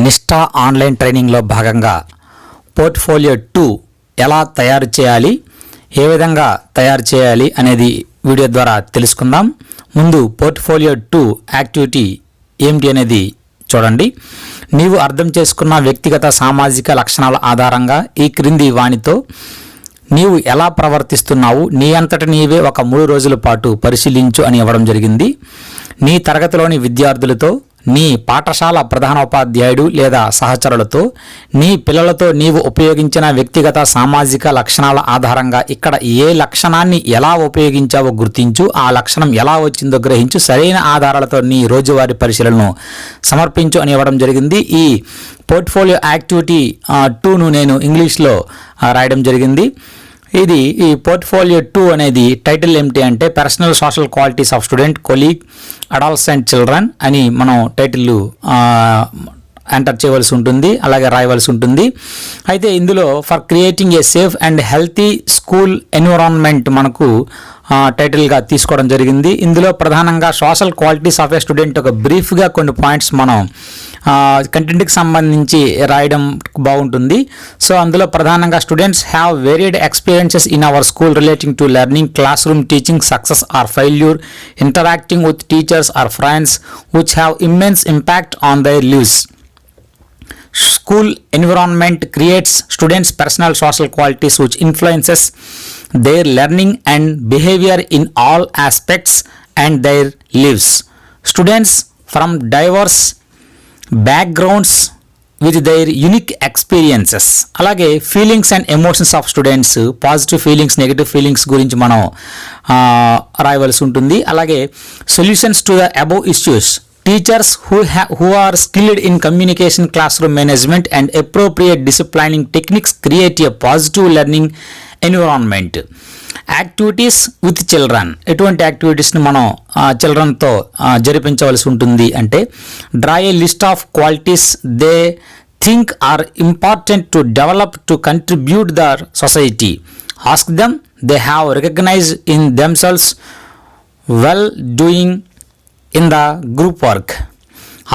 నిష్ఠా online ట్రైనింగ్లో భాగంగా portfolio 2 ఎలా తయారు చేయాలి, ఏ విధంగా తయారు చేయాలి అనేది వీడియో ద్వారా తెలుసుకుందాం. ముందు పోర్ట్ఫోలియో 2 యాక్టివిటీ ఏమిటి అనేది చూడండి. నీవు అర్థం చేసుకున్న వ్యక్తిగత సామాజిక లక్షణాల ఆధారంగా ఈ క్రింది వానితో నీవు ఎలా ప్రవర్తిస్తున్నావు నీ అంతట నీవే ఒక 3 రోజుల పాటు పరిశీలించు అని ఇవ్వడం జరిగింది. నీ తరగతిలోని విద్యార్థులతో, నీ పాఠశాల ప్రధానోపాధ్యాయుడు లేదా సహచరులతో, నీ పిల్లలతో నీవు ఉపయోగించిన వ్యక్తిగత సామాజిక లక్షణాల ఆధారంగా ఇక్కడ ఏ లక్షణాన్ని ఎలా ఉపయోగించావో గుర్తించు, ఆ లక్షణం ఎలా వచ్చిందో గ్రహించు, సరైన ఆధారాలతో నీ రోజువారీ పరిశీలనను సమర్పించు అని ఇవ్వడం జరిగింది. ఈ పోర్ట్ఫోలియో యాక్టివిటీ 2ను నేను ఇంగ్లీష్లో రాయడం జరిగింది. ఈ పోర్ట్ఫోలియో 2 అనేది టైటిల్ ఏమిటి అంటే personal social qualities of student, colleague, adults and children అని మనం టైటిల్ ఎంటర్ చేయవలసి ఉంటుంది, అలాగే రాయవలసి ఉంటుంది. అయితే ఇందులో for creating a safe and healthy school environment మనకు టైటిల్గా తీసుకోవడం జరిగింది. ఇందులో ప్రధానంగా social qualities of A student ఒక బ్రీఫ్గా కొన్ని పాయింట్స్ మనం కంటెంట్కి సంబంధించి రాయడం బాగుంటుంది. సో అందులో ప్రధానంగా students have varied experiences in our school relating to learning, classroom teaching, success or failure, interacting with teachers or friends which have immense impact on their lives. School environment creates students' personal social qualities which influences their learning and behavior in all aspects and their lives. Students from diverse backgrounds with their unique experiences. అలాగే feelings and emotions of students, positive feelings, negative feelings గురించి మనం రాయవలసి ఉంటుంది. అలాగే solutions to the above issues. Teachers who are skilled in communication, classroom management and appropriate disciplining techniques create a positive learning environment. Activities with children, ఎటువంటి యాక్టివిటీస్ని మనం చిల్డ్రన్తో జరిపించవలసి ఉంటుంది అంటే draw a list of qualities they think are important to develop to contribute the society. Ask them they have recognized in themselves well doing in the group work.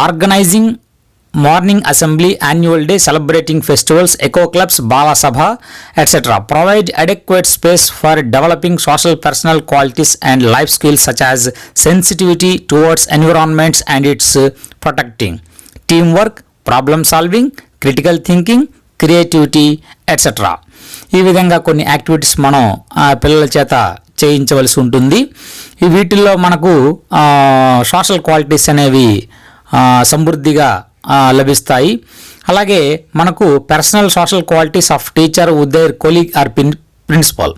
Organizing morning assembly, annual day, celebrating festivals, eco clubs, bala sabha, etc. Provide adequate space for developing social personal qualities and life skills such as sensitivity towards environments and its protecting, teamwork, problem solving, critical thinking, creativity, etc. ఈ విధంగా కొన్ని activities మనం పిల్లల చేత చేయించవలసి ఉంటుంది. ఈ వీటిల్లో మనకు సోషల్ క్వాలిటీస్ అనేవి సమృద్ధిగా లభిస్తాయి. అలాగే మనకు personal social qualities of teacher with their colleague or principal.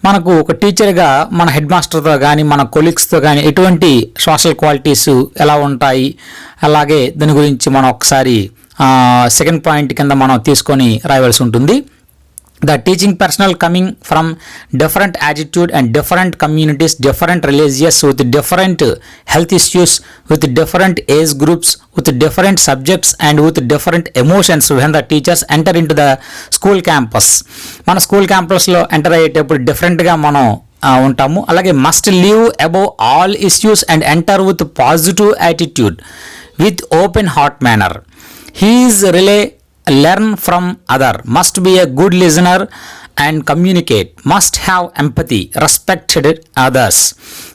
మనకు ఒక టీచర్గా మన హెడ్ మాస్టర్తో కానీ మన కొలీగ్స్తో కానీ ఎటువంటి సోషల్ క్వాలిటీస్ ఎలా ఉంటాయి, అలాగే దాని గురించి మనం ఒకసారి సెకండ్ పాయింట్ కింద మనం తీసుకొని రాయవలసి ఉంటుంది. The teaching personnel coming from different attitude and different communities, different religious, with different health issues, with different age groups, with different subjects and with different emotions when the teachers enter into the school campus. మన school క్యాంపస్లో enter అయ్యేటప్పుడు డిఫరెంట్గా మనం ఉంటాము. అలాగే must leave above all issues and enter with positive attitude with open heart manner. He is learn from other, must be a good listener and communicate, must have empathy, respected others,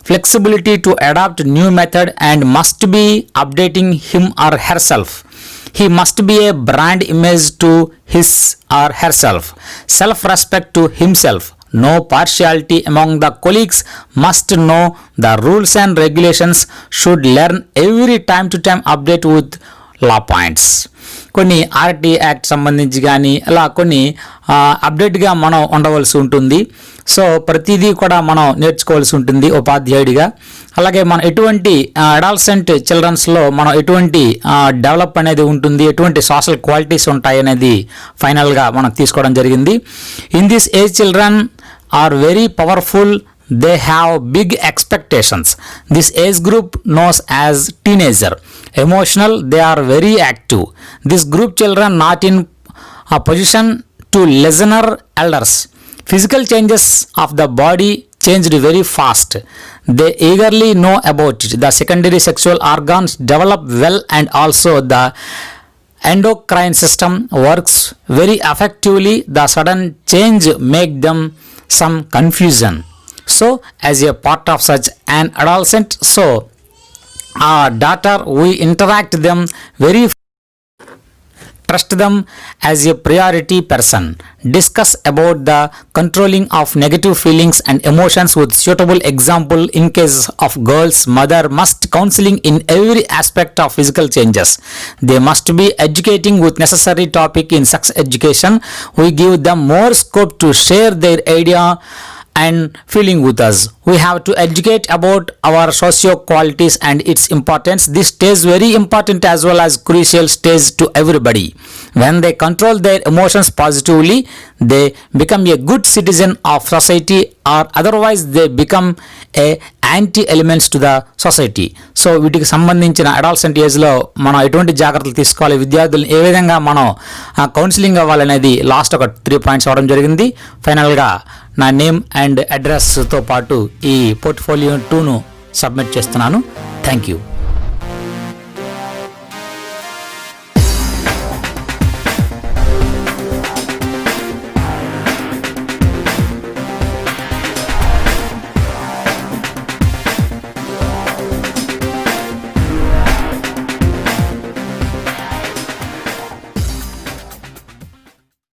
flexibility to adapt new method and must be updating him or herself. He must be a brand image to his or herself, self-respect to himself, no partiality among the colleagues, must know the rules and regulations, should learn every time to time update with law points. కొన్ని RT act సంబంధించి కానీ అలా కొన్ని అప్డేట్గా మనం ఉండవలసి ఉంటుంది. So ప్రతిదీ కూడా మనం నేర్చుకోవాల్సి ఉంటుంది ఉపాధ్యాయుడిగా. అలాగే మనం ఎటువంటి అడాల్సెంట్ చిల్డ్రన్స్లో మనం ఎటువంటి డెవలప్ అనేది ఉంటుంది, ఎటువంటి సోషల్ క్వాలిటీస్ ఉంటాయి అనేది ఫైనల్గా మనం తీసుకోవడం జరిగింది. In this age children are very powerful, they have big expectations. This age group knows as teenager. Emotional, they are very active. This group children not in a position to listener elders. Physical changes of the body changed very fast. They eagerly know about it. The secondary sexual organs develop well and also the endocrine system works very effectively, the sudden change make them some confusion. So as a part of such an adolescent, so our daughter, we interact them very, trust them as a priority person, discuss about the controlling of negative feelings and emotions with suitable example. In case of girls, mother must counseling in every aspect of physical changes. They must be educating with necessary topic in sex education. We give them more scope to share their idea and feeling with us. We have to educate about our socio qualities and its importance. This stage very important as well as crucial stage to everybody. When they control their emotions positively, they become a good citizen of society, or otherwise they become a anti elements to the society. So వీటికి సంబంధించిన adolescent ఏజ్లో మనం ఎటువంటి జాగ్రత్తలు తీసుకోవాలి, విద్యార్థులను ఏ విధంగా మనం కౌన్సిలింగ్ అవ్వాలనేది లాస్ట్ ఒక 3 పాయింట్స్ అవ్వడం జరిగింది. ఫైనల్గా నా నేమ్ అండ్ అడ్రస్తో పాటు ఈ పోర్ట్ఫోలియో 2ను సబ్మిట్ చేస్తున్నాను. Thank you.